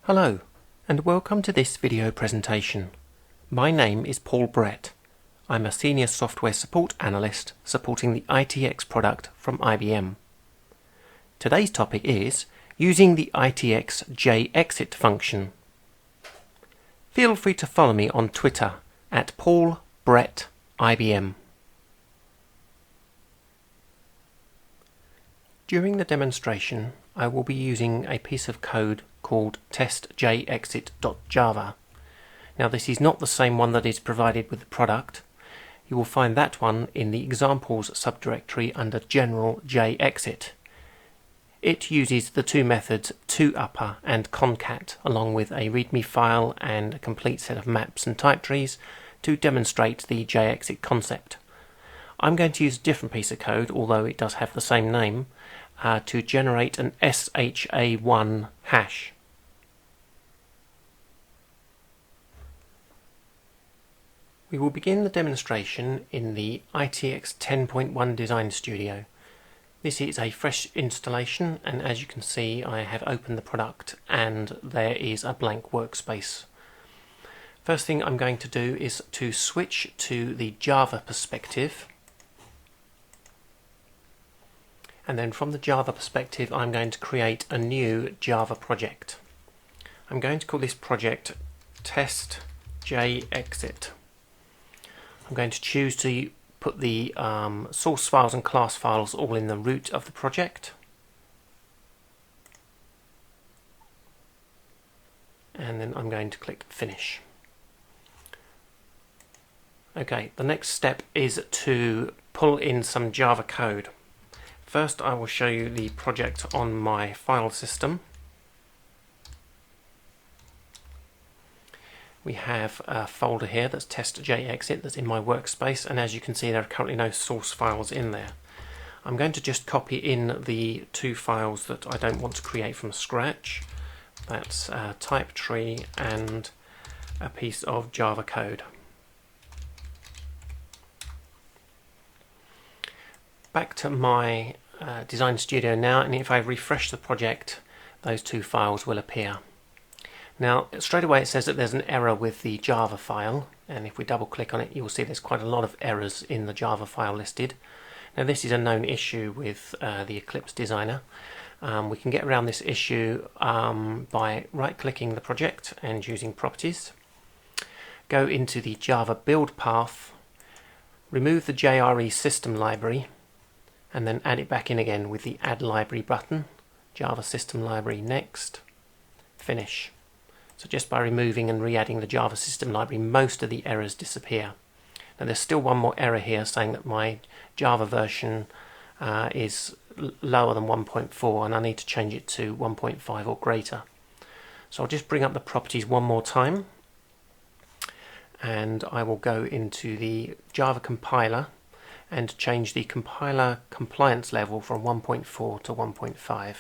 Hello, and welcome to this video presentation. My name is Paul Brett. I'm a Senior Software Support Analyst supporting the ITX product from IBM. Today's topic is using the ITX JEXIT function. Feel free to follow me on Twitter at Paul Brett IBM. During the demonstration, I will be using a piece of code called testjexit.java. Now this is not the same one that is provided with the product. You will find that one in the examples subdirectory under general JEXIT. It uses the two methods toUpper and concat along with a readme file and a complete set of maps and type trees to demonstrate the JEXIT concept. I'm going to use a different piece of code, although it does have the same name, to generate an SHA1 hash. We will begin the demonstration in the ITX 10.1 Design Studio. This is a fresh installation, and as you can see I have opened the product and there is a blank workspace. First thing I'm going to do is to switch to the Java perspective, and then from the Java perspective I'm going to create a new Java project. I'm going to call this project testjexit. I'm going to choose to put the source files and class files all in the root of the project. And then I'm going to click Finish. Okay, the next step is to pull in some Java code. First I will show you the project on my file system. We have a folder here that's testjexit that's in my workspace, and as you can see there are currently no source files in there. I'm going to just copy in the two files that I don't want to create from scratch. That's a type tree and a piece of Java code. Back to my Design Studio now, and if I refresh the project those two files will appear. Now straight away it says that there's an error with the Java file, and if we double click on it you'll see there's quite a lot of errors in the Java file listed. Now this is a known issue with the Eclipse Designer. We can get around this issue by right clicking the project and using Properties. Go into the Java build path, remove the JRE system library, and then add it back in again with the Add Library button. Java System Library next, Finish. So just by removing and re-adding the Java System Library, most of the errors disappear. Now there's still one more error here saying that my Java version is lower than 1.4 and I need to change it to 1.5 or greater. So I'll just bring up the properties one more time, and I will go into the Java compiler and change the compiler compliance level from 1.4 to 1.5.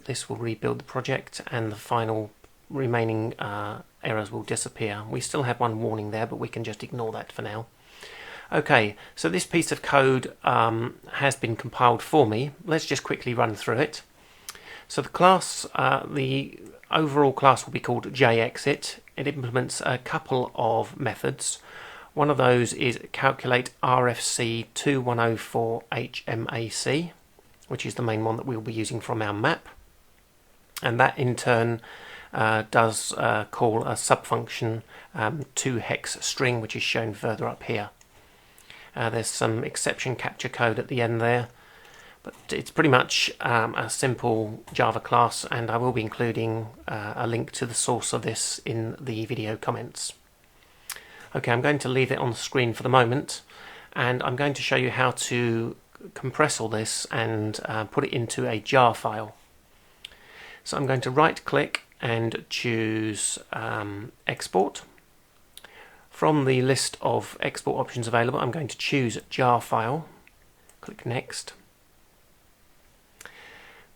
This will rebuild the project and the final remaining errors will disappear. We still have one warning there, but we can just ignore that for now. Okay, so this piece of code has been compiled for me. Let's just quickly run through it. So the class, the overall class will be called JEXIT. It implements a couple of methods. One of those is calculate RFC 2104 HMAC, which is the main one that we'll be using from our map. And that in turn does call a subfunction 2-hex string, which is shown further up here. There's some exception capture code at the end there, but it's pretty much a simple Java class, and I will be including a link to the source of this in the video comments. Okay, I'm going to leave it on the screen for the moment, and I'm going to show you how to compress all this and put it into a jar file. So I'm going to right click and choose export. From the list of export options available I'm going to choose jar file, click next.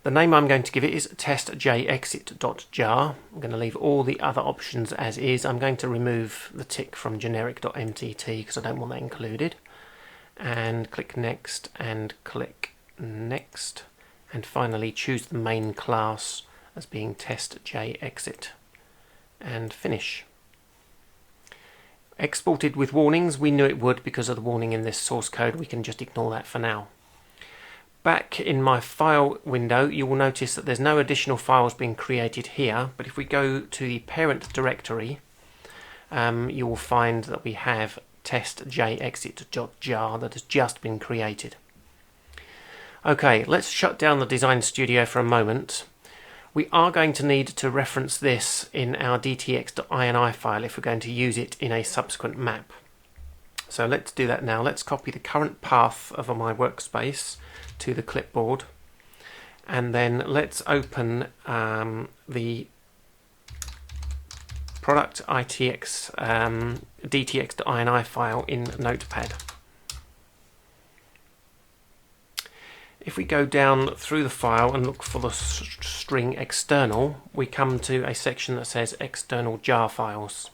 The name I'm going to give it is testjexit.jar. I'm going to leave all the other options as is. I'm going to remove the tick from generic.mtt because I don't want that included. And click next and click next. And finally choose the main class as being test JEXIT and finish. Exported with warnings, we knew it would because of the warning in this source code. We can just ignore that for now. Back in my file window, you will notice that there's no additional files being created here, but if we go to the parent directory, you will find that we have testjexit.jar that has just been created. Okay, let's shut down the Design Studio for a moment. We are going to need to reference this in our dtx.ini file if we're going to use it in a subsequent map. So let's do that now. Let's copy the current path of my workspace to the clipboard, and then let's open the product ITX dtx.ini file in Notepad. If we go down through the file and look for the string external, we come to a section that says external jar files.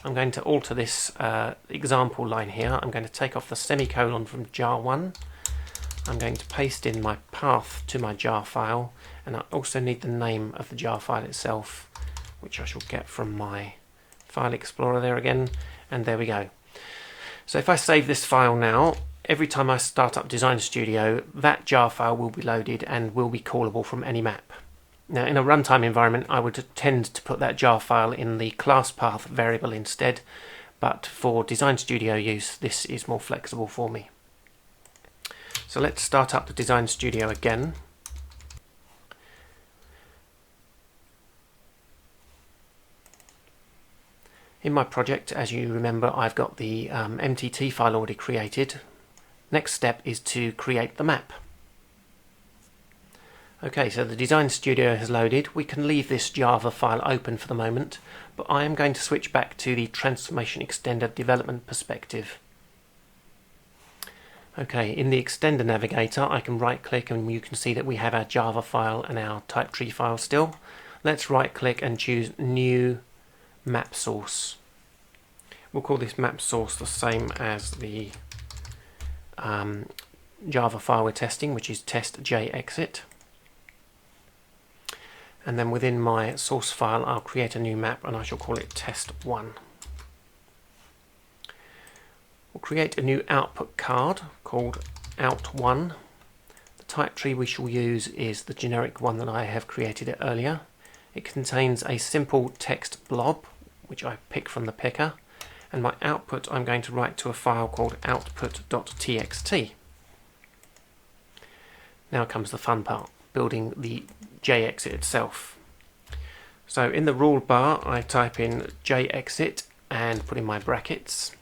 I'm going to alter this example line here. I'm going to take off the semicolon from jar 1. I'm going to paste in my path to my jar file, and I also need the name of the jar file itself, which I shall get from my file explorer there again, and there we go. So if I save this file now, every time I start up Design Studio, that jar file will be loaded and will be callable from any map. Now in a runtime environment, I would tend to put that jar file in the class path variable instead, but for Design Studio use, this is more flexible for me. So let's start up the Design Studio again. In my project, as you remember, I've got the MTT file already created. Next step is to create the map. Okay, so the Design Studio has loaded. We can leave this Java file open for the moment, but I am going to switch back to the Transformation Extender development perspective. Okay, in the Extender Navigator, I can right-click and you can see that we have our Java file and our type tree file still. Let's right-click and choose New Map Source. We'll call this map source the same as the Java file we're testing, which is test JEXIT. And then within my source file, I'll create a new map and I shall call it test1. We'll create a new output card called out1. The type tree we shall use is the generic one that I have created earlier. It contains a simple text blob, which I pick from the picker, and my output I'm going to write to a file called output.txt. Now comes the fun part, building the JEXIT itself. So in the rule bar I type in JEXIT and put in my brackets.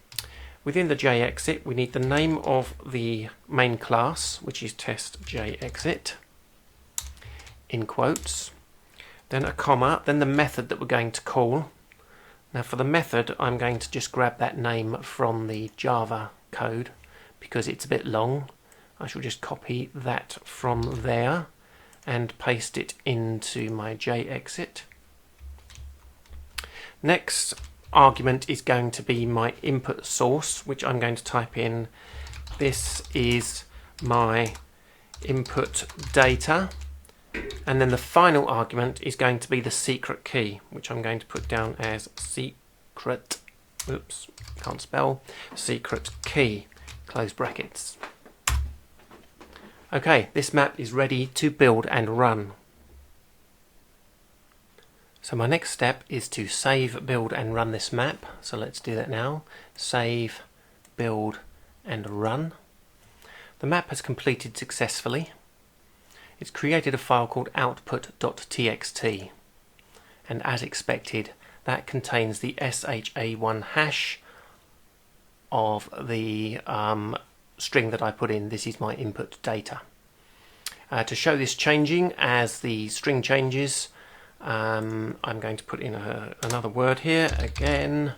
Within the JEXIT we need the name of the main class, which is test JEXIT, in quotes, then a comma, then the method that we're going to call. Now for the method, I'm going to just grab that name from the Java code because it's a bit long. I shall just copy that from there and paste it into my JEXIT. Next argument is going to be my input source, which I'm going to type in. This is my input data. And then the final argument is going to be the secret key, which I'm going to put down as secret, oops, can't spell, secret key, close brackets. Okay, this map is ready to build and run. So my next step is to save, build and run this map. So let's do that now. Save, build and run. The map has completed successfully. It's created a file called output.txt, and as expected that contains the SHA1 hash of the string that I put in. This is my input data. To show this changing as the string changes, I'm going to put in another word here again,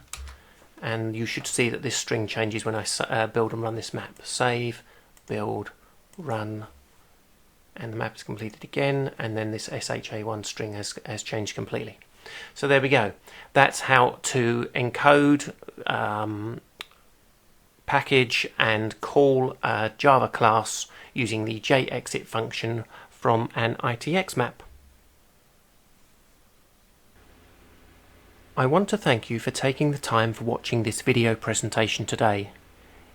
and you should see that this string changes when I build and run this map. Save, build, run, and the map is completed again, and then this SHA1 string has changed completely. So there we go. That's how to encode, package and call a Java class using the JEXIT function from an ITX map. I want to thank you for taking the time for watching this video presentation today.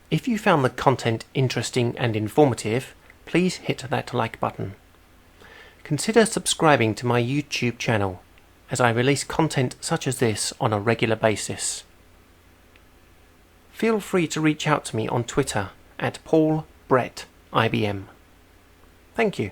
If you found the content interesting and informative, please hit that like button. Consider subscribing to my YouTube channel, as I release content such as this on a regular basis. Feel free to reach out to me on Twitter at PaulBrettIBM. Thank you.